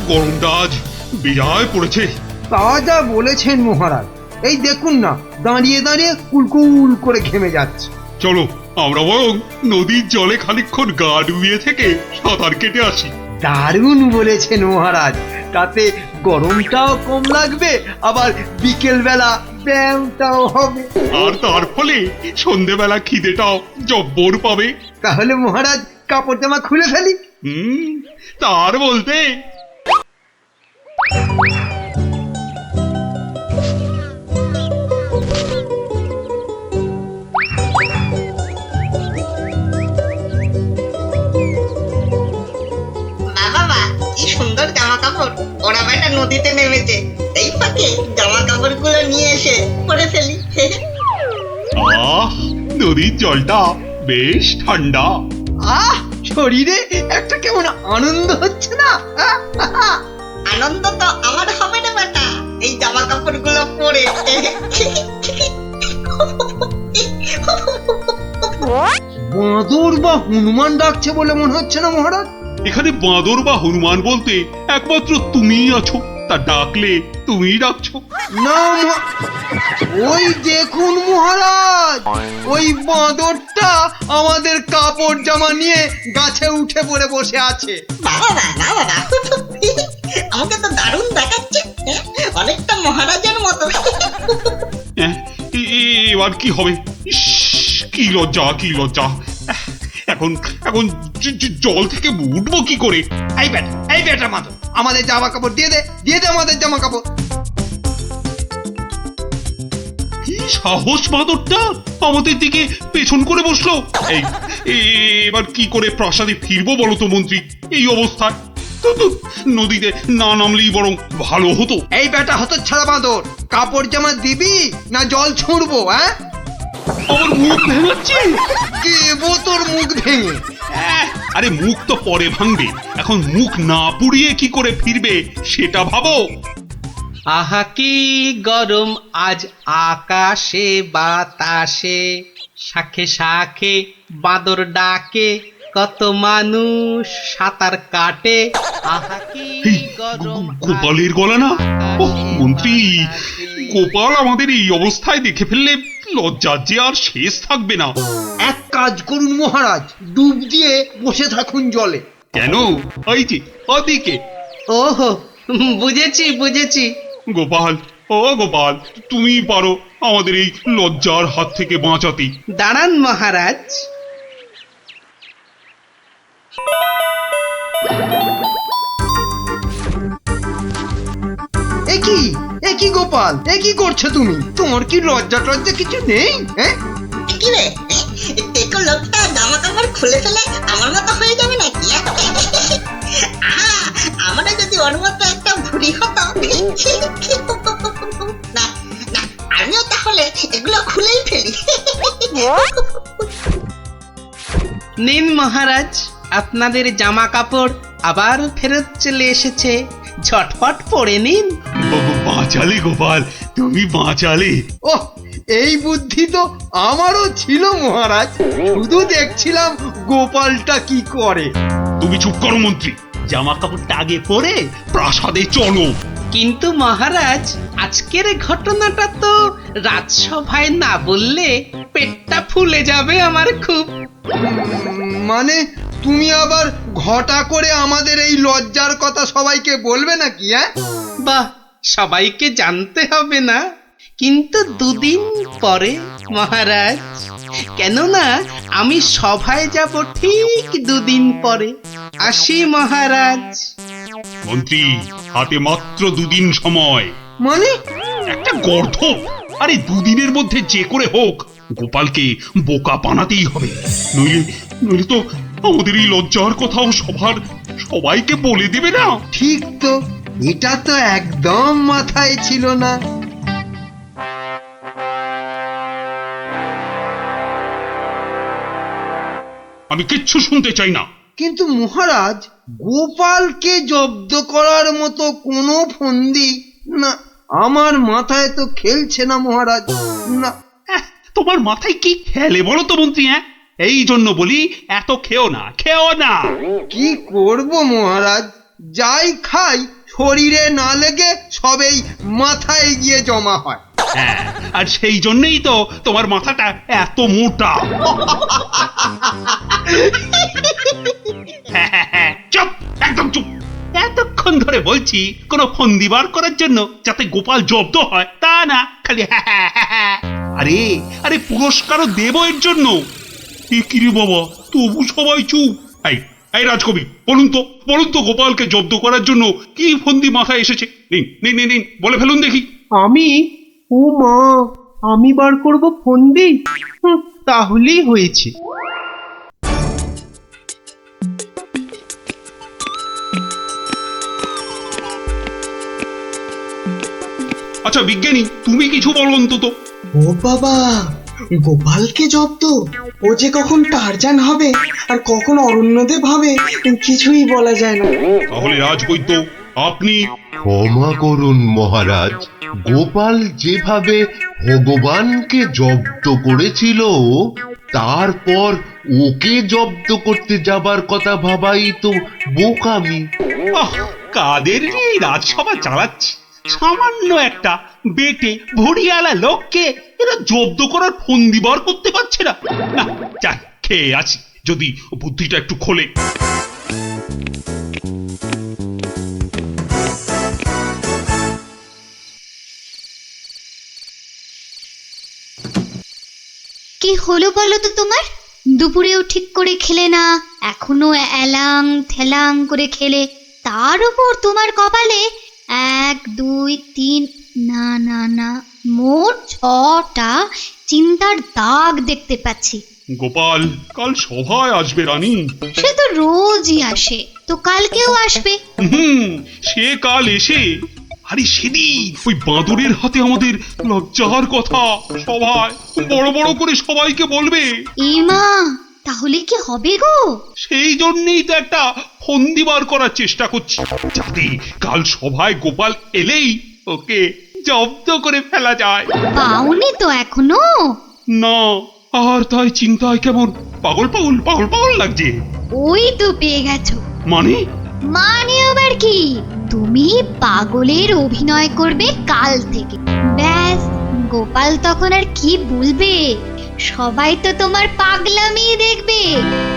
গরমটা আজ বেজায় পড়েছে। তা যা বলেছেন মহারাজ, এই দেখুন না, দাঁড়িয়ে দাঁড়িয়ে কুলকুল করে ঘেমে যাচ্ছে। চলো আমরা বরং নদীর জলে খানিকক্ষণ গা ডুবিয়ে থেকে সাঁতার কেটে আসি। দারুণ বলেছেন মহারাজ, তাতে গরমটাও কম লাগবে, আবার বিকেল বেলা ব্যায়ামটাও হবে। আর তার ফলে সন্ধেবেলা খিদেটাও জব্বর পাবে। তাহলে মহারাজ কাপড় জামা খুলে ফেলি। তার বলতে সুন্দর জামা কাপড়, ওরা বেটা নদীতে নেমেছে, এই ফাঁকে জামা কাপড় গুলো নিয়ে এসে পরে ফেলি। নদীর জলটা বেশ ঠান্ডা। শরীরে একটা কেমন আনন্দ হচ্ছে না? আনন্দ তো আমার হবে না বেটা, এই জামা কাপড় গুলো পরে। বাঁদর বা হনুমান ডাকছে বলে মনে হচ্ছে না মহারাজ? এখানে বাঁদর বা হনুমান বলতে একমাত্র তুমিই আছো, তা ডাকলে তুমিই ডাকছো। না, ওই দেখুন মহারাজ, ওই বাঁদরটা আমাদের কাপড় জামা নিয়ে গাছে উঠে পড়ে বসে আছে। আমাকে তো দারুণ দেখাচ্ছে, অনেকটা মহারাজের মতো। এবার কি হবে? কি লজ্জা, কি লজ্জা! এখন এখন জল থেকে উঠবো কি করে? এই বেটা মাতো, আমাদের জামা কাপড় দিয়ে দে, দিয়ে দে আমাদের জামা কাপড়। কি সাহস বাঁদরটা আমাদের দিকে পেছন করে বসলো! এবার কি করে প্রাসাদে ফিরবো বলো তো মন্ত্রী, এই অবস্থায়? নদীতে না নামলেই বরং ভালো হতো। এই বেটা হতচ্ছাড়া বাঁদর, কাপড় জামা দিবি না জল ছুঁড়বো? আমার মুখ ভেঙাচ্ছে। দেবো তোর মুখ ভেঙে? আরে মুখ তো পরে ভাঙবে, এখন মুখ না পুড়িয়ে কি করে ফিরবে সেটা ভাবো। আহা কি গরম আজ আকাশে বাতাসে, শাখে শাখে বাঁদর ডাকে, কত মানুষ সাঁতার কাটে। আহা কি গরম। গোপালের গলা না? মন্ত্রী, গোপাল আমাদের এই অবস্থায় দেখে ফেললে লজ্জার যে আর শেষ থাকবে না। এক কাজ করুন মহারাজ, ডুব দিয়ে বসে থাকুন জলে। কেন? ওই যে ওদিকে। ওহো, বুঝেছি বুঝেছি। গোপাল, ও গোপাল, তুমি পারো আমাদের এই লজ্জার হাত থেকে বাঁচাতে। দাঁড়ান মহারাজ। একই গোপাল, একই করছো তুমি? তোমার কি লজ্জা টজ্জা কিছু নেই? কি রে, টেকো লোকটা জামা কাপড় খুলে ফেলে আমার মতো হয়ে যাবে নাকি? আমরা যদি ওর মতো একটা ভুড়ি হতো, না না, আমিও তাহলে এগুলো খুলেই ফেলি। নিন মহারাজ, আপনাদের জামা কাপড় আবার ফেরত চলে এসেছে, ঝটপট পরে নিন। বাঁচালে গোপাল, তুমি বাঁচালে। ওহ, এই বুদ্ধি তো আমারও ছিল মহারাজ, শুধু দেখছিলাম গোপালটা কি করে। তুমি চুপ করো মন্ত্রী, জামা কাপড়টা আগে পরে প্রাসাদে চলো। কিন্তু মহারাজ, আজকের ঘটনাটা তো রাজসভায় না বললে পেটটা ফুলে যাবে আমার খুব। মানে তুমি আবার ঘটা করে আমাদের এই লজ্জার কথা সবাইকে বলবে নাকি? বাহ, সবাইকে জানতে হবে না, কিন্তু দুদিন পরে মহারাজ, কেননা আমি সভায় যাব ঠিক দুদিন পরে। আসি মহারাজ। মন্ত্রী, হাতে মাত্র দুদিন সময়। মানে? একটা গর্ধ! আরে দুদিনের মধ্যে যে করে হোক গোপালকে বোকা বানাতেই হবে, নইলে নইলে তো আমাদের এই লজ্জার কথাও সবাইকে বলে দেবে না। ঠিক তো, এটা তো একদম মাথায় ছিল না। আমি কিচ্ছু শুনতে চাই না। কিন্তু মহারাজ, গোপালকে জব্দ করার মতো কোনো ফন্দি না, আমার মাথায় তো খেলছে না মহারাজ। না। তোমার মাথায় কি খেলে বলো তো মন্ত্রী? এই জন্য বলি এত খেও না, খেও না। কি করব মহারাজ, যাই খাই শরীরে না লেগে সবেই মাথায় গিয়ে জমা হয়। হ্যাঁ, আর সেই জন্যই তো তোমার মাথাটা এত মোটা। চুপ, একদম চুপ। এতক্ষণ ধরে বলছি কোনো ফন্দি বার করার জন্য যাতে গোপাল জব্দ হয়, তা না খালি আরে আরে পুরস্কারও দেব এর জন্য। এ কি রে বাবা, তবু সবাই চুপ। এই রাজকবি, বলুন তো গোপালকে জব্দ করার জন্য কি ফন্দি মাথায় এসেছে? নিন নিন নিন নিন, বলে ফেলুন দেখি। আমি, ও মা, আমি বার করব ফন্দি? তাহলেই হয়েছে। আচ্ছা বিজ্ঞানী, তুমি কিছু বলো অন্তত। ও বাবা, গোপালকে জব্দ? ও যে কখন টারজান হবে আর কখন অরণ্যদেব হবে কিছুই বলা যায় না। তাহলে রাজবৈদ্য, আপনি। ক্ষমা করুন মহারাজ, গোপাল যেভাবে ভগবানকে জব্দ করেছিল তারপর ওকে জব্দ করতে যাবার কথা ভাবাই তো বোকামি। কাদের এই রাজসভা চালাচ্ছে, সামান্য একটা বেটে ভড়িয়ালা লোককে এরা জব্দ করার ফন্দি বার করতে পারছে না। না, যাক, খেয়ে আছি, যদি বুদ্ধিটা একটু খোলে। কি হলো বলো তো তোমার? দুপুরেও ঠিক করে খেলে না, এখনো এলাং থেলাং করে খেলে, তার উপর তোমার কপালে 1 2 3 না না না মোট 6টা চিন্তার দাগ দেখতে পাচ্ছি। গোপাল কাল সভায় আসবে রানী। সে তো রোজই আসে, তো কালকেও আসবে। সে কাল এসে, আরে সেদিন ওই বাঁদরের হাতে আমাদের লজ্জার কথা সভায় বড় বড় করে সবাইকে বলবে। ইমা, তাহলে কি হবে গো? সেই জন্যই তো একটা ফন্দি বার করার চেষ্টা করছি, যাতে কাল সভায় গোপাল এলেই ওকে জব্দ করে ফেলা যায়। পাওনি তো এখনো? না, আর তাই চিন্তায় কেমন পাগল পাগল পাগল পাগল লাগছে। ওই তো পেয়ে গেছো। মানে আবার কি? তুমি পাগলের অভিনয় করবে কাল থেকে। ব্যাস, গোপাল তখন আর কি বলবে, সবাই তো তোমার পাগলামি দেখবে।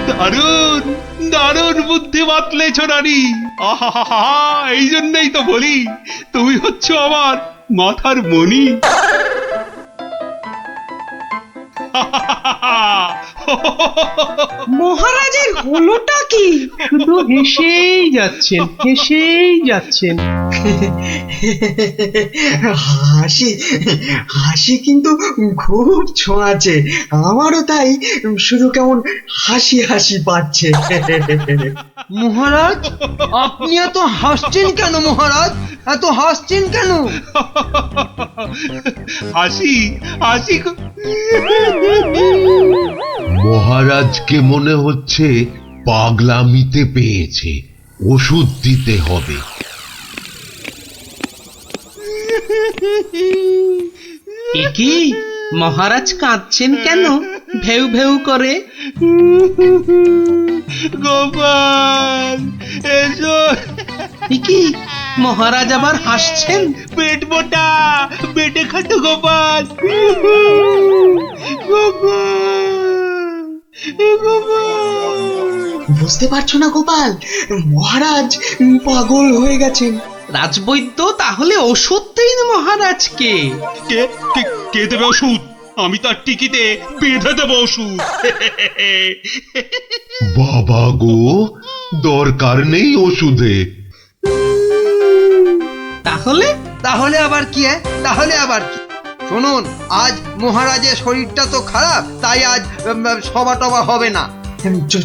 দারুণ দারুণ বুদ্ধি বাতলেছ রানী। আহা, এই জন্যই তো বলি তুমি হচ্ছ আমার মাথার মণি। মহারাজের হলোটা কি? শুধু হেসেই যাচ্ছেন। হাসি হাসি কিন্তু খুব ছোঁয়াছে, আমারও তাই শুধু কেমন হাসি হাসি পাচ্ছে। মহারাজ, আপনি এত হাসছেন কেন? মহারাজ, এত হাসছেন কেন? হাসি হাসি মহারাজকে মনে হচ্ছে পাগলামিতে পেয়েছে, ওষুধ দিতে হবে। এ কি, মহারাজ কাঁদছেন কেন? ভেউ ভেউ করে। গোপাল এসো। এ কি, মহারাজ আবার হাসছেন? পেট মোটা, পেটে খাটো গোপাল। বুঝতে পারছো না গোপাল, মহারাজ পাগল হয়ে গেছেন। রাজবৈদ্য, তাহলে ওষুধ দিন মহারাজকে। কে কে কে দেবে ওষুধ? আমি তার টিকিতে বেঁধে দেবো ওষুধ। বাবা গো, দরকার নেই ওষুধে। তাহলে আবার কি? তাহলে আবার কি? শুনুন, আজ মহারাজের শরীরটা তো খারাপ, তাই আজ সভা টভা হবে না।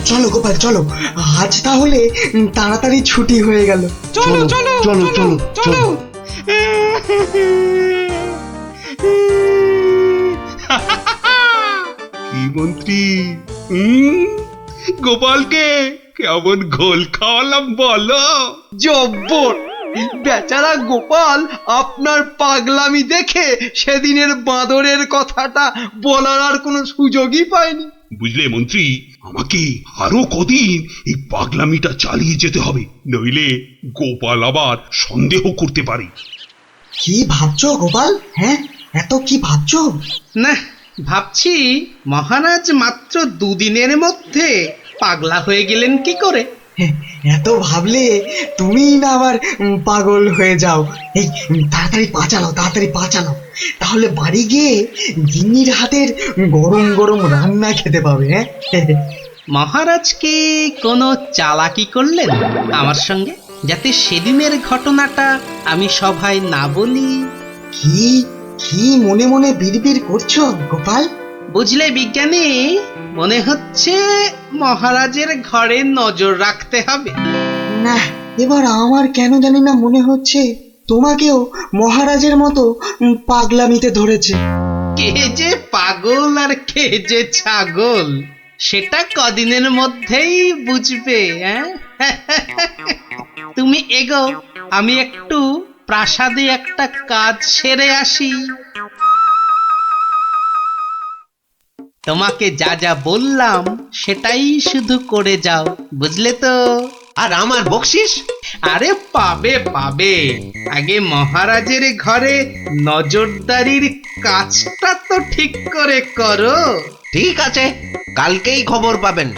চলো গোপাল, চলো আজ তাহলে তাড়াতাড়ি ছুটি হয়ে গেল। চলো চলো চলো চলো চলো। কি মন্ত্রী, গোপালকে কেমন ঘোল খাওয়ালাম বলো? জব্বর! বেচারা গোপাল আপনার পাগলামি দেখে সেদিনের বাঁদরের কথাটা বলার আর কোনো সুযোগই পায়নি। বুঝলে মন্ত্রী, আমাকে আরো কদিন এই পাগলামিটা চালিয়ে যেতে হবে, নইলে গোপাল আবার সন্দেহ করতে পারে। কি ভাবছো গোপাল? হ্যাঁ, এত কি ভাবছো? না, ভাবছি মহারাজ মাত্র দুদিনের মধ্যে পাগলা হয়ে গেলেন কি করে। এত ভাবলে তুমি না আবার পাগল হয়ে যাও। এই তাড়াতাড়ি পা চালাও, তাহলে বাড়ি গিয়ে গিন্নির হাতের গরম গরম রান্না খেতে পাবে। হ্যাঁ, মহারাজ কি কোনো চালাকি করলেন আমার সঙ্গে, যাতে সেদিনের ঘটনাটা আমি সভায় না বলি? কি কি মনে মনে বিড়বিড় করছো গোপাল? বুঝলে বিজ্ঞানী, মনে হচ্ছে মহারাজের ঘরে নজর রাখতে হবে। না, এবার আমার কেন জানি না মনে হচ্ছে তোমাকেও মহারাজের মতো পাগলামিতে ধরেছে। কে যে পাগল আর কে যে ছাগল, সেটা কদিনের মধ্যেই বুঝবে। তুমি এগো, আমি একটু প্রাসাদে একটা কাজ সেরে আসি। তোমাকে যা যা বললাম সেটাই শুধু করে যাও, বুঝলে তো? আর আমার বকশিস? আরে পাবে পাবে, আগে মহারাজের ঘরে নজরদারির কাজটা তো ঠিক করে করো। ঠিক আছে, কালকেই খবর পাবেন।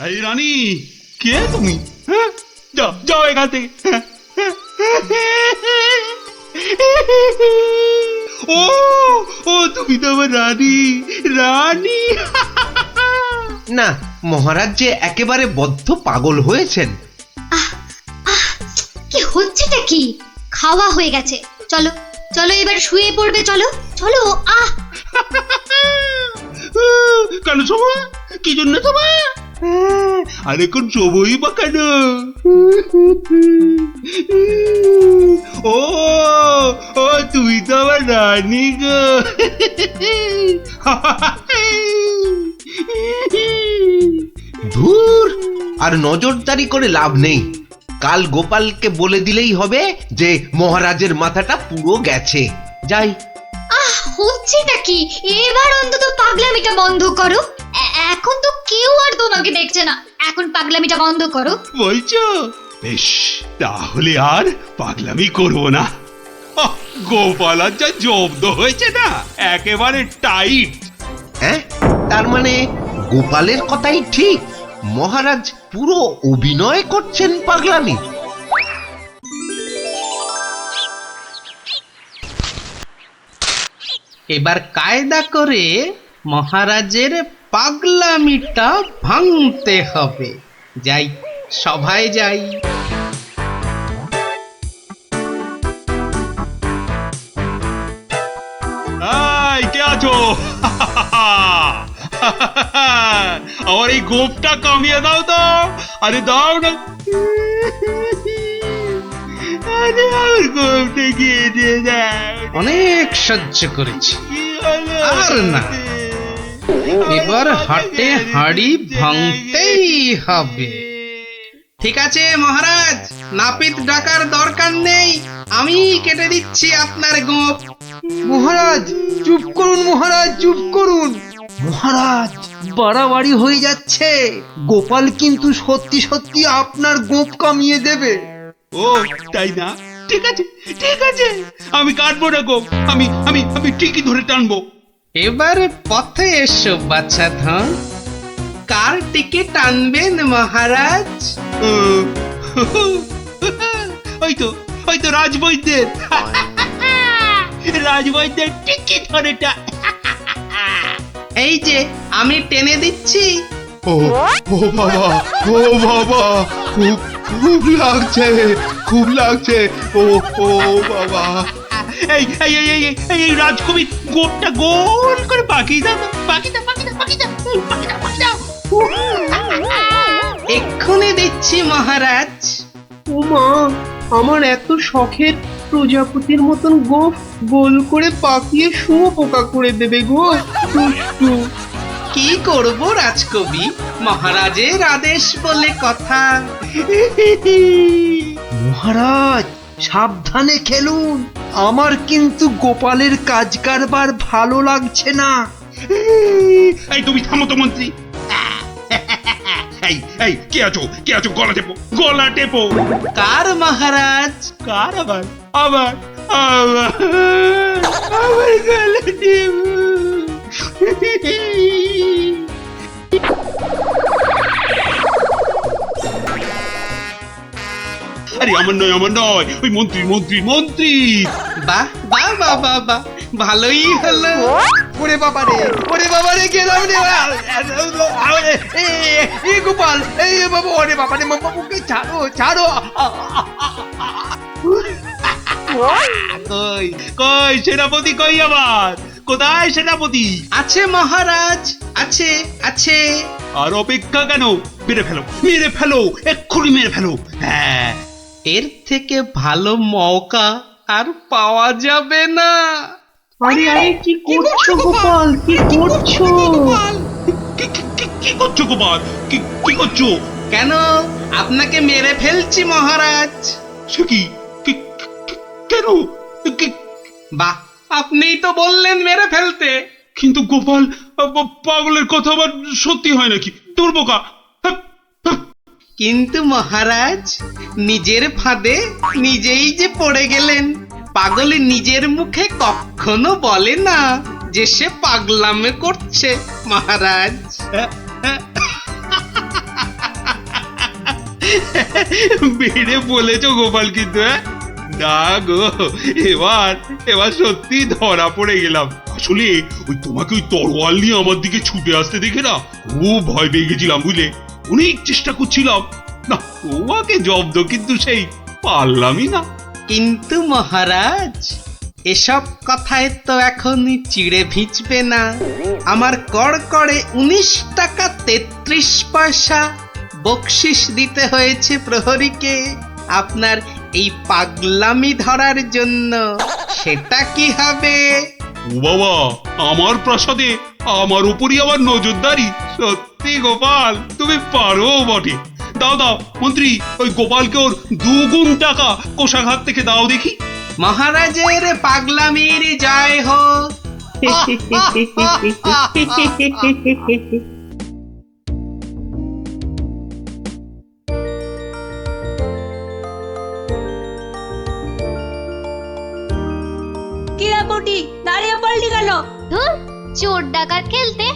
এই রানী, কে তুমি? হ্যাঁ, যাও যাও এখান থেকে। ও ও তুমি তো আমার রানী, রানী। না, মহারাজ যে একেবারে বদ্ধ পাগল হয়েছেন। কি হচ্ছেটা কি? খাওয়া হয়ে গেছে, চলো চলো এবার শুয়ে পড়বে, চলো চলো। কেন শোভা? কি জন্য শোভা? আর এখন শোভই বা কেন? ও ও তুমি তো আমার রানী গো। ধুর, আর নজরদারি করে লাভ নেই। কাল গোপালকে বলে দিলেই হবে যে মহারাজের মাথাটা পুরো গেছে। যাই। হচ্ছেটা কি? এবার অন্তত পাগলামিটা বন্ধ করো। এখন তো কেউ আর তোমাকে দেখছে না, এখন পাগলামিটা বন্ধ করো। বলছো? বেশ, তাহলে আর পাগলামি করবো না। গোপাল আর যা জব্দ হয়েছে না, একেবারে টাইট। হ্যাঁ, তার মানে গোপালের কথাই ঠিক, মহারাজ পুরো অভিনয় করছেন পাগলামি। এবার কায়দা করে মহারাজের পাগলামিটা ভাঙতে হবে। যাই, সভায় যাই। এই, কে আছো? আমার এই গোপটা কামিয়ে দাও তো। আরে দাও না। আরে আমার গোপটা গিয়ে দিয়ে দাও। অনেক সহ্য করেছি, আর না। এবার হাটে হাড়ি ভাঙতেই হবে। ঠিক আছে মহারাজ, নাপিত ডাকার দরকার নেই, আমি কেটে দিচ্ছি আপনার গোঁফ। মহারাজ চুপ করুন, মহারাজ চুপ করুন। মহারাজ, বাড়াবাড়ি হয়ে যাচ্ছে। গোপাল কিন্তু সত্যি সত্যি আপনার গোঁফ কামিয়ে দেবে। ও তাই না? ঠিক আছে ঠিক আছে, আমি কাটবো না গো, আমি আমি আমি ঠিকই ধরে টানবো। এবার পথে এসো বাচ্চা ধন, কার টিকিট টানবেন মহারাজ? ওই তো রাজবৈদ্যের। রাজবৈদ্যের টিকিট ধরে এই যে আমি টেনে দিচ্ছি। ও ও বাবা, ও বাবা, খুব খুব লাগছে, খুব লাগছে। ও ও বাবা। এই এই এই এই এই এই রাজকবির গোপটা গোল করে বাকি দাও, বাকি দাও, বাকি দাও, বাকি দাও, বাকি দাও, বাকি দাও। এক্ষুনি দিচ্ছি মহারাজ। ও মা, আমার এত শখের প্রজাপতির মতন গোঁফ গোল করে পাকিয়ে শুয়োপোকা করে দেবে গো, দুষ্টু। কি করব রাজকবি, মহারাজের আদেশ বলে কথা। মহারাজ সাবধানে খেলুন, আমার কিন্তু গোপালের কাজ কারবার ভালো লাগছে না। এই তুমি থামো তো মন্ত্রী। এই এই কে আছো, কে আছো? গলা টেপো, গলা টেপো। কার মহারাজ? কার আবার? আবার আবার আবার গলা টেপো। আরে আমার নয়, আমার নয়, ওই মন্ত্রী মন্ত্রী মন্ত্রী। বাহ বাহ বাহ বাহ বাহ, ভালোই হলো। ওরে বাবা রে গেলাম রে। এই গোপাল, এই বাবা, ওরে বাবা রে, বাবুকে ছাড়ো ছাড়ো। কই কই সেনাপতি, কই আবার? কোথায় সেনাপতি? আছে মহারাজ, আছে আছে। আর অপেক্ষা কেন? মেরে ফেলো, মেরে ফেলো, এক্ষুনি মেরে ফেলো। হ্যাঁ, এর থেকে ভালো মৌকা আর পাওয়া যাবে না। আরে আরে কি করছো গোপাল, কি করছো? কি করছো গোপাল? কি করছো? কেন, আপনাকে মেরে ফেলছি মহারাজ। সে কি? কেন? বাহ, আপনিই তো বললেন মেরে ফেলতে। কিন্তু গোপাল, পাগলের কথা আবার সত্যি হয় নাকি? তোর বোকা। কিন্তু মহারাজ, নিজের ফাঁদে নিজেই যে পড়ে গেলেন। পাগল নিজের মুখে কখনো বলে না যে সে পাগলামে করছে মহারাজ। বেড়ে বলেছো গোপাল, কিন্তু না গো, এবার সত্যি ধরা পড়ে গেলাম। আসলে ওই তোমাকে ওই তরোয়াল নিয়ে আমার দিকে ছুটে আসতে দেখে না খুব ভয় পেয়ে গেছিলাম, বুঝলে? অনেক চেষ্টা করছিলাম না তোমাকে জব্দ, কিন্তু সেই পারলামই না। কিন্তু মহারাজ, এসব কথায় তো এখন চিড়ে ভিজবে না। আমার কড়কড়ে 19 টাকা 33 পয়সা বকশিস দিতে হয়েছে প্রহরীকে আপনার এই পাগলামি ধরার জন্য। সেটা কি হবে? ও বাবা, আমার প্রাসাদে আমার উপরই আবার নজরদারি? সত্যি গোপাল, তুমি পারো বটে। দাও দাও মন্ত্রী, ওই গোপালকে ওর 2 গুণ টাকা কোষাঘাত থেকে দাও দেখি। মহারাজের পাগলামির জয় হোক। কিরাপটি দাঁড়িয়ে পড়লি কেন? ধুর, চোর ডাকাত খেলতে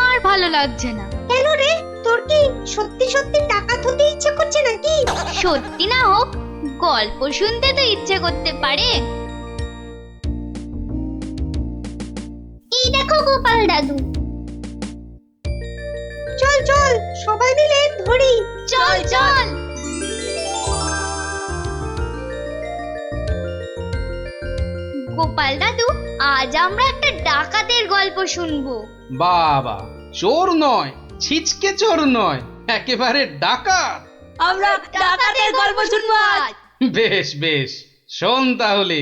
আর ভালো লাগছে না। কেন রে, তোর কি সত্যি সত্যি টাকা তুলতে ইচ্ছে করছে নাকি? সত্যি না হোক, গল্প শুনতে তো ইচ্ছে করতে পারে। এই দেখো গোপাল দাদু। চল চল, সবাই মিলে ধরি। চল চল। গোপাল দাদু, আজ আমরা একটা ডাকাতের গল্প শুনবো। বাবা, চোর নয়, ছিচকে চোর নয়, একেবারে ডাকাত। আমরা ডাকাতের গল্প শুনবো আজ। বেশ বেশ, শোন তাহলে।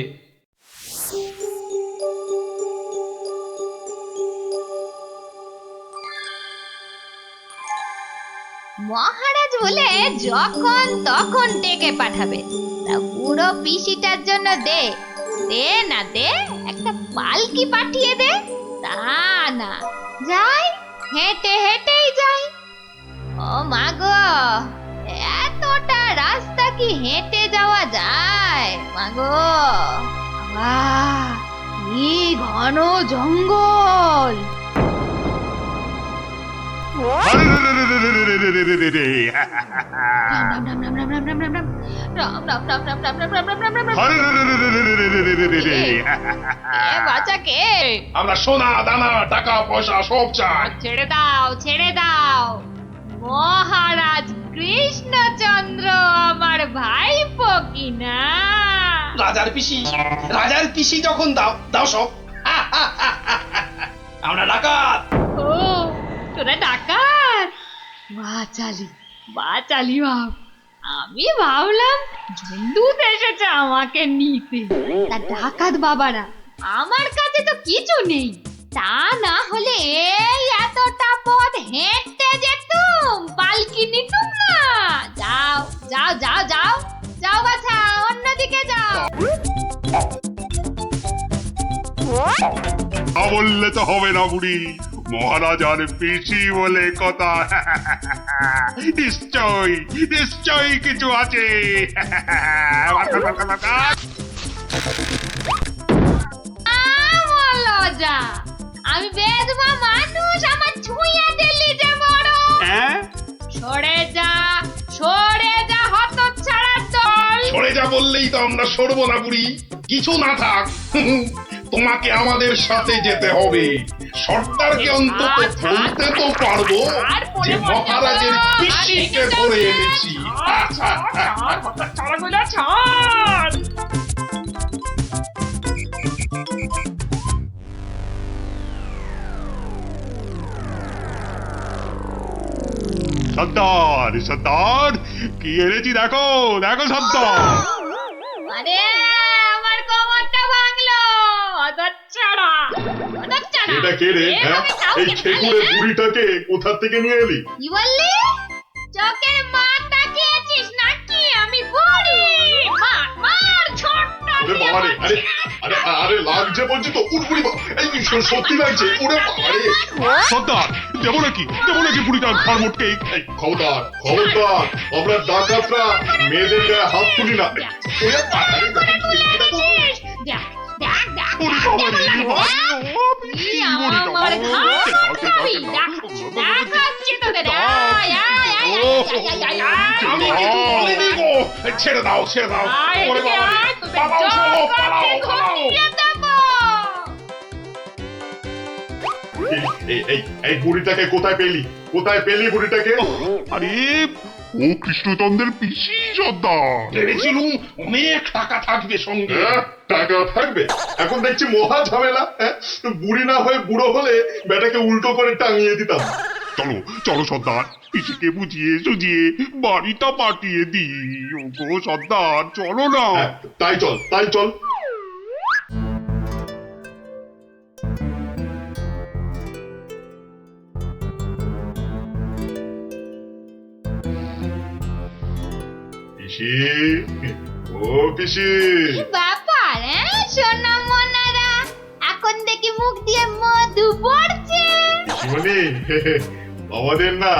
মহারাজ বলে যখন তখন ডেকে পাঠাবে, তা বুড়ো পিসিটার জন্য দে দে না দে একটা পালকি পাঠিয়ে দে। তা না, যাই হেঁটে হেঁটেই যাই। ও মা গো, এতটা রাস্তা কি হেঁটে যাওয়া যায়? মা গো, কি ঘন জঙ্গল! আমরা সোনা দানা টাকা পয়সা সব চাই। ছেড়ে দাও ছেড়ে দাও, মহারাজ কৃষ্ণচন্দ্র আমার ভাইপো কিনা। রাজার পিসি যখন দাও দাও সব। আমরা ডাকাত। ও, তোরা ডাকাত? বাচালি বাচালি ভাব। আমি ভাবলাম ঝুন্ডুত এসেছে আমাকে নিতে। তা ডাকাত বাবারা, আমার কাছে তো কিছু নেই। তা না হলে এই এত এতটা পথ হেঁটে যেতুম পালকি নিতুম না। যাও যাও যাও যাও যাও বাছা, অন্যদিকে যাও। বললে তো হবে না বুড়ি, মহারাজ আর পিসি বলে কথা। নিশ্চয়ই নিশ্চয়ই কিছু আছে। লজা, আমি বেদবা মানুষ, আমার ছুঁয়ে দিলি যে বড়। সরে যা হতচ্ছাড়ার দল। সরে যা বললেই তো আমরা সরবো না বুড়ি, কিছু না থাক। তোমাকে আমাদের সাথে যেতে হবে। সর্দারকে অন্তত বলতে তো পারবো যে মহারাজের পিসিকে ধরে এনেছি। সর্দার সর্দার কি এনেছি দেখো দেখো সর্দার। আরে আমার কোমরটা ভাঙলো, হতচ্ছাড়া হতচ্ছাড়া। এটা কে রে? এই খেকুড়ে বুড়িটাকে কোথা থেকে নিয়ে এলি? কি বললি? চোখের মাথা খেয়েছিস নাকি? আমি বুড়ি? মার মার ছোটটা। ওরে বাবা রে, আরে আরে আরে লাগছে বলছি তো। উড়বুড়ি এই সত্যি লাগছে। ওরে বাবা রে সর্দার, দেবো নাকি বুড়িটার ঘর মোটকে। খবরদার খবরদার, আমরা ডাকাতরা মেয়েদের গায়ে হাত তুলি না। ছেড়ে দাও ছেড়ে দাও। এই বুড়িটাকে কোথায় পেলি বুড়িটাকে? আরে ও কৃষ্ণচন্দ্রের পিসি সর্দার। ভেবেছিলুম অনেক টাকা থাকবে সঙ্গে। টাকা থাকবে? এখন দেখছি মহা ঝামেলা। বুড়ি না হয়ে বুড়ো হলে বেটাকে উল্টো করে টাঙিয়ে দিতাম। চলো চলো সর্দার, পিসিকে বুঝিয়ে সুঝিয়ে বাড়িটা পাঠিয়ে দিই। ওগো সর্দার চলো না। তাই চল তাই চল। পিসি, ও পিসি। ব্যাপার সোনা মনারা, এখন দেখি মুখ দিয়ে মধু পড়ছে। পিসিমণি, আমাদের না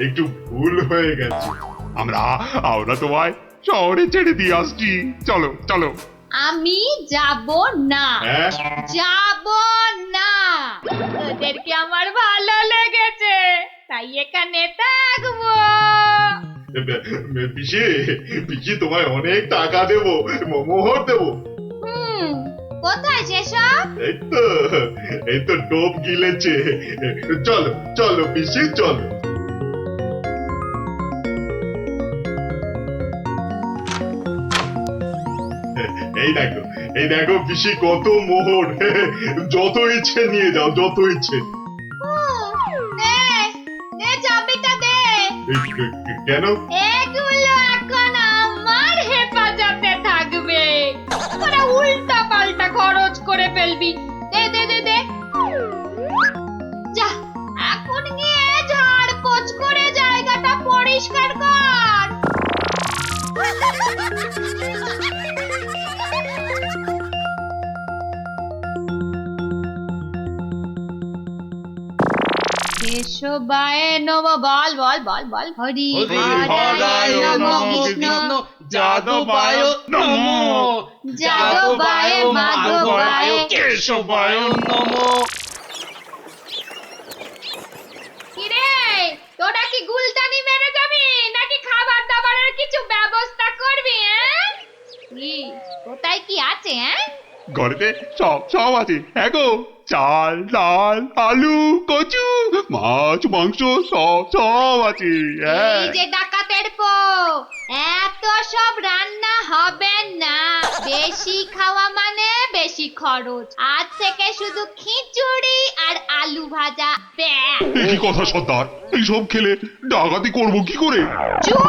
একটু ভুল হয়ে গেছে। আমরা তোমায় শহরে ছেড়ে দিয়ে আসছি। চলো চলো। আমি যাব না, যাব না। তোদেরকে আমার ভালো লেগেছে, তাই এখানে থাকবো। পিসি তোমায় অনেক টাকা দেবো, মোহর দেবো। কোথায় সেসব? এই তো টোপ গিলেছে। চলো চলো পিসি চলো। এই দেখো পিসি কত মোহর। যত ইচ্ছে নিয়ে যাও, যত ইচ্ছে। চাবিটা দে। কেন? এগুলো এখন আমার হেফাজতে থাকবে, তোরা উল্টা পাল্টা খরচ করে ফেলবি। দে দে দে দে। যা এখন গিয়ে ঝাড় পোছ করে জায়গাটা পরিষ্কার কর। কেশবায় নম। বল বল বল বল। হরি হরায় নম। কৃষ্ণ যাদবায় নমো। যাদবায় মাধবায় কেশবায় নমো। কিরে, তোরা কি গুলতানি মেরে যাবি নাকি খাবার দাবারের কিছু ব্যবস্থা করবি? কি কোথায় কি আছে? ঘরেতে সব আছে। হ্যাঁ গো, চাল ডাল আলু কচু মাছ মাংস সব আছে। এই যে ডাকাতের পো, এত সব রান্না হবে না। বেশি খাওয়া মানে বেশি খরচ। আজ থেকে শুধু খিচুড়ি আর আলু ভাজা। কি কথা সর্দার, এইসব খেলে ডাকাতি করবো কি করে? চুপ!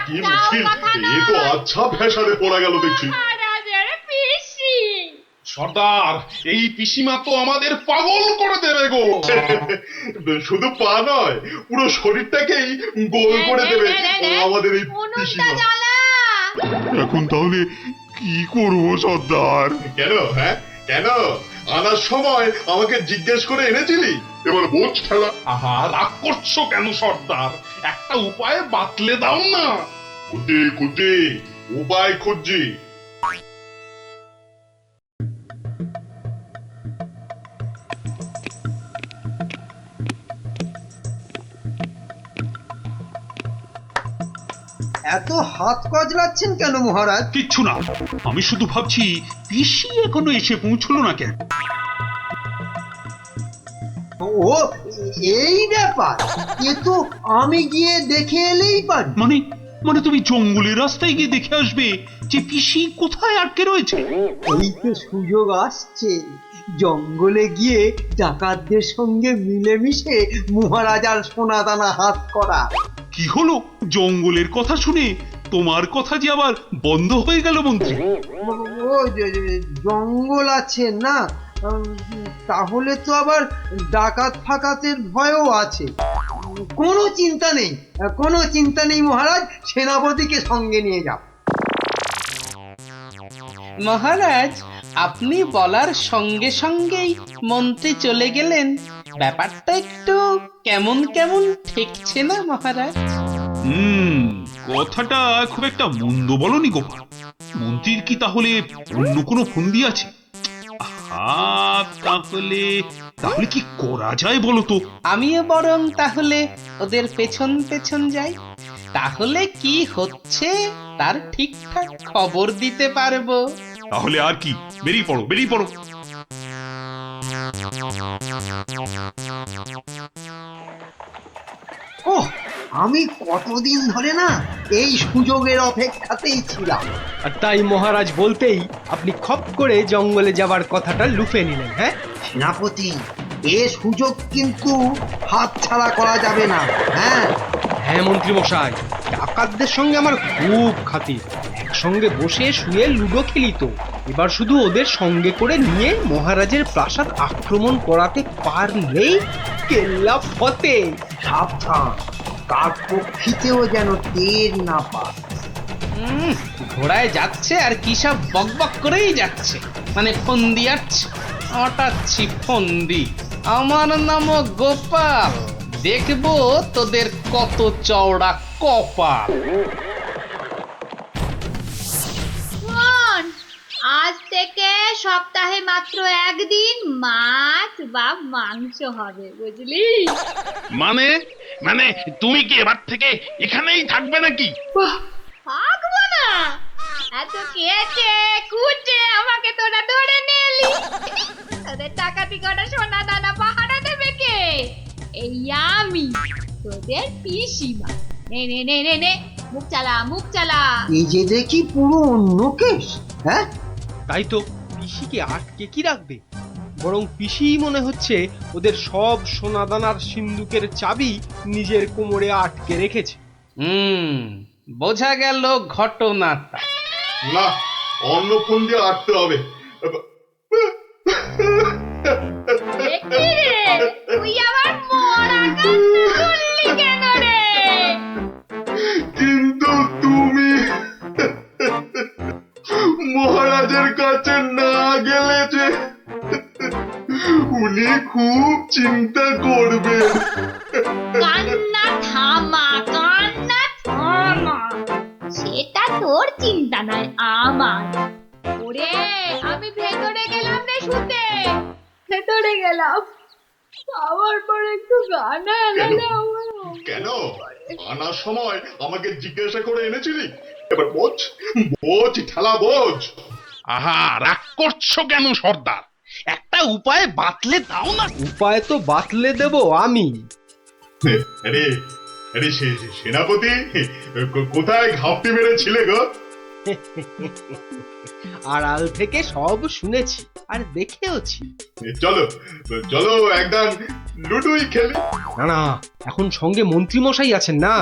কি মুশকিল, এ তো আচ্ছা ফ্যাসাদে পড়া গেল দেখছি। মহারাজের পিসি সর্দার, এই পিসিমা তো আমাদের পাগল করে দেবে গো। শুধু পা নয়, পুরো শরীরটাকেই গোল করে দেবে আমাদের এই পিসিমা। এখন তাহলে কি করবো সর্দার? কেন হ্যাঁ, কেন আনার সময় আমাকে জিজ্ঞেস করে এনেছিলি? এবার বোঝ ঠেলা। আহা, রাগ করছো কেন সর্দার? একটা উপায় বাতলে দাও না। খুঁজে উপায় খুঁজছি। এত হাত কজলাচ্ছেন কেন মহারাজ? কিচ্ছু না, আমি শুধু ভাবছি পিসি এখনো এসে পৌঁছলো না কেন। ও এই ব্যাপার, এ তো আমি গিয়ে দেখে এলেই পারি। মানে মানে তুমি জঙ্গলের রাস্তায় গিয়ে দেখে আসবে যে পিসি কোথায় আটকে রয়েছে? এই তো সুযোগ আসছে, জঙ্গলে গিয়ে ডাকাতদের সঙ্গে মিলেমিশে মহারাজার সোনাদানা হাত করা। কি হলো? জঙ্গলের কথা শুনে তোমার কথা যে আবার বন্ধ হয়ে গেল মন্ত্রী? ও জঙ্গল আছে না, তাহলে তো আবার ডাকাত ফাকাতের ভয়ও আছে। কোনো চিন্তা নেই, কোনো চিন্তা নেই মহারাজ, সেনাপতিকে সঙ্গে নিয়ে যাও। মহারাজ, আপনি বলার সঙ্গে সঙ্গেই মন্ত্রী চলে গেলেন। ব্যাপারটা একটু কেমন কেমন ঠেকছে না মহারাজ? কথাটা খুব একটা মন্দ বলনি গোপাল। মন্ত্রীর কি তাহলে অন্য কোনো ফন্দি আছে? তাহলে তাহলে কি করা যায় বলো তো? আমিও বরং তাহলে ওদের পেছন পেছন যাই, তাহলে কি হচ্ছে তার ঠিকঠাক খবর দিতে পারবো। তাহলে আর কি, বেরিয়ে পড়ো, বেরিয়ে পড়ো। ওহ, আমি কতদিন ধরে না এই সুযোগের অপেক্ষাতেই ছিলাম। আর তাই মহারাজ বলতেই আপনি খপ করে জঙ্গলে যাবার কথাটা লুফে নিলেন। হ্যাঁ সেনাপতি, এ সুযোগ কিন্তু হাতছাড়া করা যাবে না। হ্যাঁ হ্যাঁ মন্ত্রী মশাই, ডাকাতদের সঙ্গে আমার খুব খাতির। একসঙ্গে বসে শুয়ে লুডো খেলি তো। এবার শুধু ওদের সঙ্গে করে নিয়ে মহারাজের প্রাসাদ আক্রমণ করাতে পারলেই কেল্লা ফতে। সাবধান, কার পক্ষিতেও যেন টের না পায়। ঘোড়ায় যাচ্ছে আর কি সব বকবক করেই যাচ্ছে, মানে ফন্দি আটছে, আটাচ্ছি ফন্দি। আমার নাম গোপাল, দেখবো তোদের কত চওড়া কপাল। শোন, আজ থেকে সপ্তাহে মাত্র একদিন মাছ বা মাংস হবে, বুঝলি? মানে মানে তুমি কি এবার থেকে এখানেই থাকবে নাকি? থাকবো না? এত কেটে কুটে আমাকে তোরা ধরে নিলি, তোদের টাকাতি কটা সোনা দানা পাহারা দেবে কে? এই আমি, তোদের পিসিমা। নে নে নে নে নে, মুখ চালা, মুখ চালা। এই যে দেখি পুরো অন্য কেস। হ্যাঁ, তাই তো, পিসিকে আটকে কি রাখবে? বরং পিসি মনে হচ্ছে ওদের সব সোনাদানার সিন্ধুকের চাবি নিজের কোমরে আটকে রেখেছে। বোঝা গেল ঘটনাটা। না, অন্য ফোন দিয়ে আটতে হবে। দেখি রে, তুই আবার মরা কান্না করলি কেন রে? কিন্তু তুমি মহারাজের কাছে না গেলে যে উনি খুব চিন্তা করবেন। কান্না থামা, কান্না থামা, সেটা তোর চিন্তা নয়, আমার। ওরে, আমি ভেতরে গেলাম রে শুতে, ভেতরে গেলাম। আমার পর একটু গানা এনে কেন আনার সময় আমাকে জিজ্ঞাসা করে এনেছিলি? এবার বোঝ, বোঝ ঠেলা বোঝ। আহা, রাগ করছো কেন সর্দার? একটা উপায় বাতলে দাও না। উপায় তো বাতলে দেব আমি। আরে আরে সেনাপতি, কোথায় ঘাপটি মেরেছিলে গো? আড়াল থেকে সব শুনেছি আর দেখেওছি। চলো চলো একদম লুডুই খেলি। না না, এখন সঙ্গে মন্ত্রী মশাই আছেন না।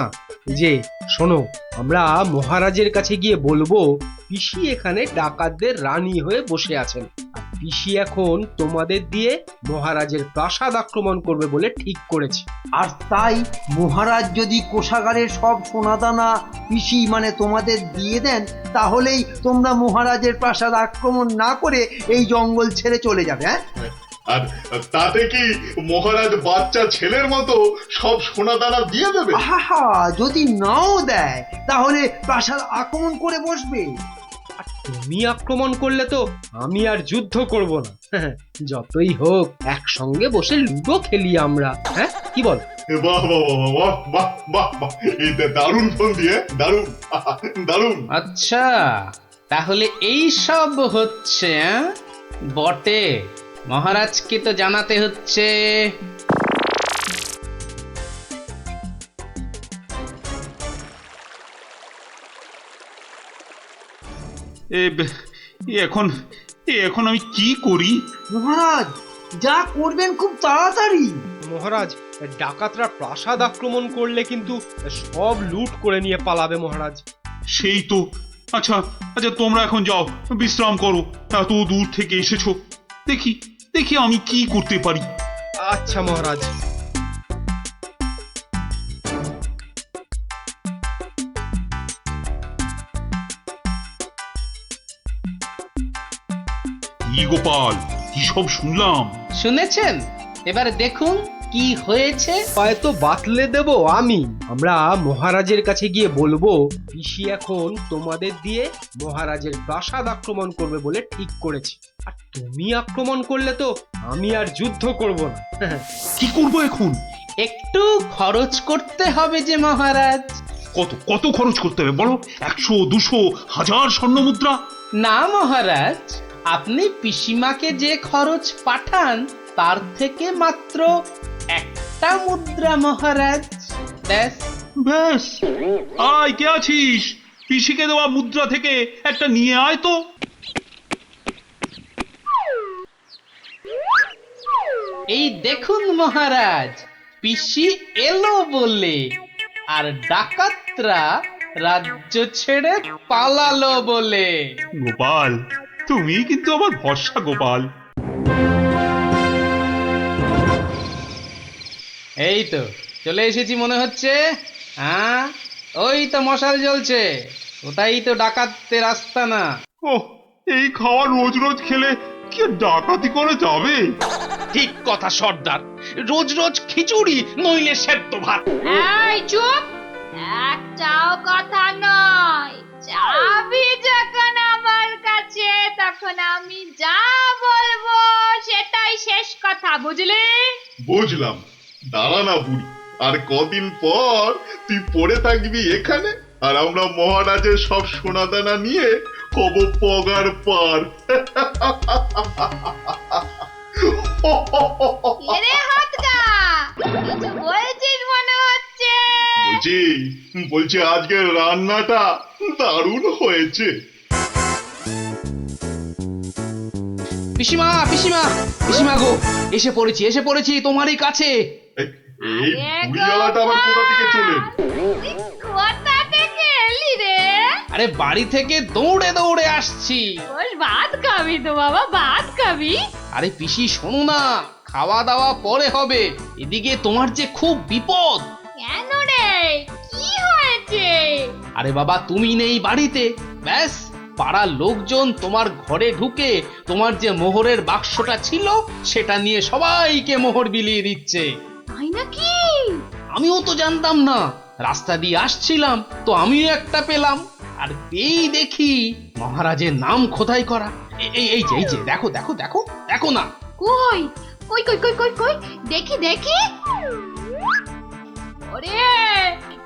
এই যে শোনো, আমরা মহারাজের কাছে গিয়ে বলবো পিসি এখানে ডাকাতদের রানী হয়ে বসে আছেন, আর পিসি এখন তোমাদের দিয়ে মহারাজের প্রাসাদ আক্রমণ করবে বলে ঠিক করেছে। আর তাই মহারাজ যদি কোষাগারের সব সোনাদানা পিসি মানে তোমাদের দিয়ে দেন, তাহলেই তোমরা মহারাজের প্রাসাদ আক্রমণ না করে এই জঙ্গল ছেড়ে চলে যাবে। হ্যাঁ, আর তাতে কি মহারাজ বাচ্চা ছেলের মতো সব সোনাদানা দিয়ে দেবে? আহা, যদি নাও দেয় তাহলে প্রাসাদ আক্রমণ করে বসবে। আর তুমি আক্রমণ করলে তো আমি আর যুদ্ধ করব না। যতই হোক একসঙ্গে বসে লুডো খেলি আমরা। হ্যাঁ, কি বল? বাহ বাহ বাহ বাহ বাহ বাহ, এটা দারুণ ফোন দিয়ে, দারুণ দারুণ। আচ্ছা, তাহলে এই সব হচ্ছে বটে। মহারাজকে তো জানাতে হচ্ছে। এখন এখন আমি কি করি? মহারাজ যা করবেন খুব তাড়াতাড়ি। মহারাজ, ডাকাতরা প্রাসাদ আক্রমণ করলে কিন্তু সব লুট করে নিয়ে পালাবে মহারাজ। সেই তো। আচ্ছা আচ্ছা, তোমরা এখন যাও, বিশ্রাম করো। এত দূর থেকে এসেছো, দেখি দেখি আমি কি করতে পারি। আচ্ছা মহারাজ। কি গোপাল, কি সব শুনলাম? শুনেছেন? এবার দেখুন কি হয়েছে। হয়তো বাতলে দেব আমি। আমরা মহারাজের কাছে গিয়ে বলবো পিসি এখন তোমাদের দিয়ে মহারাজের প্রাসাদ আক্রমণ করবে বলে ঠিক করেছে। আর তুমি আক্রমণ করলে তো আমি আর যুদ্ধ করব না। কি করব এখন? একটু খরচ করতে হবে যে মহারাজ। কত কত খরচ করতে হবে বলো? 100, 200, 1000 স্বর্ণ মুদ্রা? না মহারাজ, আপনি পিসিমাকে যে খরচ পাঠান তার থেকে মাত্র একটা মুদ্রা মহারাজ। ব্যাস ব্যাস। আয়, কে আছিস? পিসিকে দেওয়া মুদ্রা থেকে একটা নিয়ে আয় তো। এই দেখুন মহারাজ, পিসি এলো বলে, আর ডাকাতরা রাজ্য ছেড়ে পালালো বলে। গোপাল, তুমি কিন্তু আমার ভরসা গোপাল। এই তো চলে এসেছি মনে হচ্ছে। হ্যাঁ, ওই তো মশাল জ্বলছে, ওটাই তো ডাকাতদের রাস্তা না। ওহ, এই খাওয়া রোজ রোজ খেলে কি ডাকাতি করে যাবে? ঠিক কথা সর্দার, রোজ রোজ খিচুড়ি নইলে সেদ্ধ ভাত। এই চুপ, একটাও কথা নয়। চাবি যখন আমার কাছে, তখন আমি যা বলবো সেটাই শেষ কথা, বুঝলি? বুঝলাম। দাঁড়া না বুড়ি, আর কদিন পর তুই পড়ে থাকবি এখানে, আর আমরা মহারাজের সব সোনাদানা নিয়ে হব পগার পার। এরে হাতটা, কিছু বলছিস মনে হচ্ছে। বলছি আজকের রান্নাটা দারুণ হয়েছে। পিসিমা পিসিমা পিসিমা গো, এসে পড়েছি তোমারই কাছে। এই বুড়িওয়ালাটা আবার কোথা থেকে চলে? কোথা থেকে এলি রে? আরে বাড়ি থেকে দৌড়ে দৌড়ে আসছি। বল, ভাত খাবি তো বাবা, ভাত খাবি? আরে পিসি শোনো না, খাওয়া দাওয়া পরে হবে। এদিকে তোমার যে খুব বিপদ। কেন রে, কি হয়েছে? আরে বাবা, তুমি নেই বাড়িতে, ব্যাস পাড়ার লোকজন তোমার ঘরে ঢুকে তোমার যে মোহরের বাক্সটা ছিল সেটা নিয়ে সবাইকে মোহর বিলিয়ে দিচ্ছে। তাই নাকি? আমিও তো জানতাম না, রাস্তা দিয়ে আসছিলাম তো আমিও একটা পেলাম, আর পেয়েই দেখি মহারাজের নাম খোদাই করা। এই যে দেখো দেখো দেখো দেখো না। কই কই কই কই কই কই, দেখি দেখি। ওরে,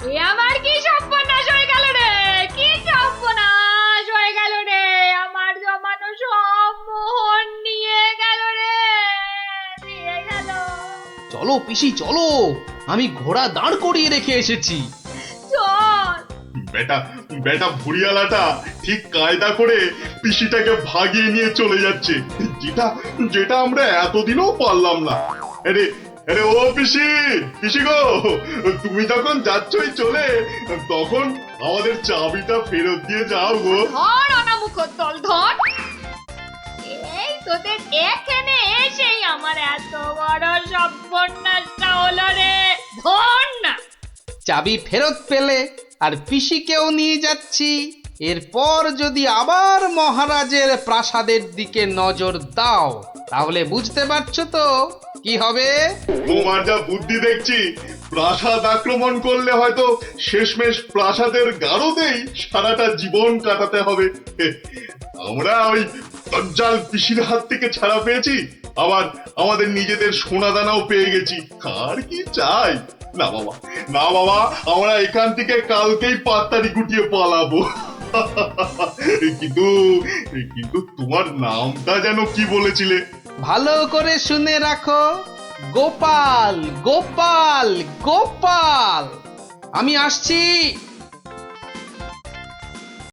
এ আমার কি সর্বনাশ হয়ে গেল রে, কি সর্বনাশ হয়ে গেল রে, আমার জমানো সব মোহর নিয়ে গেল রে, নিয়ে গেল। চলো পিসি চলো, আমি ঘোড়া দাঁড় করিয়ে রেখে এসেছি। চল। বেটা ভুড়িয়ালাটা ঠিক কায়দা করে পিসিটাকে ভাগিয়ে নিয়ে চলে যাচ্ছে, যেটা আমরা এতদিনও পারলাম না। আরে আরে ও পিসি গো, তুমি যখন যাচ্ছই চলে, তখন আমাদের চাবিটা ফেরত দিয়ে যাও গো। ধর অনামুখ দল, ধর। এই তোদের এখানে এসেই আমার এত বড় সর্বনাশটা হলো রে, ধর না। চাবি ফেরত পেলে আর পিসিকেও নিয়ে যাচ্ছি। এরপর যদি আবার মহারাজের প্রাসাদের দিকে নজর দাও তাহলে বুঝতে পারছো তো কি হবে। তোমার যা বুদ্ধি দেখছি, প্রাসাদ আক্রমণ করলে হয়তো শেষমেশ প্রাসাদের গারদেই সারাটা জীবন কাটাতে হবে। আমরা ওই দজ্জাল পিসির হাত থেকে ছাড়া পেয়েছি, আবার আমাদের নিজেদের সোনা দানাও পেয়ে গেছি। আর কি চাই? না বাবা, না বাবা, আমরা এখান থেকে কালকেই পাত্তারি গুটিয়ে পালাবো। কিন্তু কিন্তু তোমার নামটা যেন কি বলেছিলে? ভালো করে শুনে রাখো, গোপাল গোপাল গোপাল। আমি আসছি।